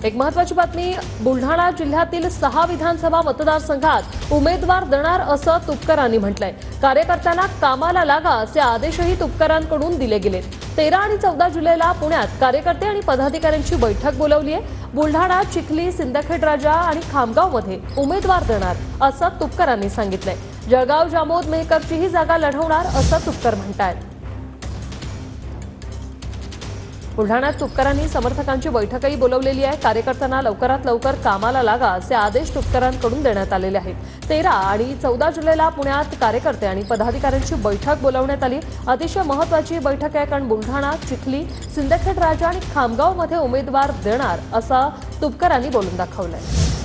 एक महत्त्वाची बातमी, बुलढाणा जिल्ह्यातील 6 विधानसभा मतदारसंघात उमेदवार देणार असं तुपकरांनी म्हटलंय। कार्यकर्त्यांना कामाला लागा असे आदेशही तुपकरांकडून दिले गेले। 13 आणि 14 जुलैला पुण्यात कार्यकर्ते आणि पदाधिकाऱ्यांची बैठक बोलावली आहे। बुलढाणा, चिखली, सिंदखेडराजा आणि खामगावमध्ये उमेदवार देणार असं तुपकरांनी सांगितलंय। जळगाव, जामोद, मेहकरची ही जागा लढवणार असं तुपकर म्हणतात। बुलढाण्यात तुपकरांनी समर्थकांची बैठकही बोलावलेली आहे। कार्यकर्त्यांना लवकरात लवकर कामाला लागा असे आदेश तुपकरांकडून देण्यात आलेले आहेत। 13 आणि 14 जुलैला पुण्यात कार्यकर्ते आणि पदाधिकाऱ्यांची बैठक बोलावण्यात आली। अतिशय महत्त्वाची बैठक आहे, कारण बुलढाणा, चिखली, सिंदखेडराजा आणि खामगावमध्ये उमेदवार देणार असं तुपकरांनी बोलून दाखवलंय।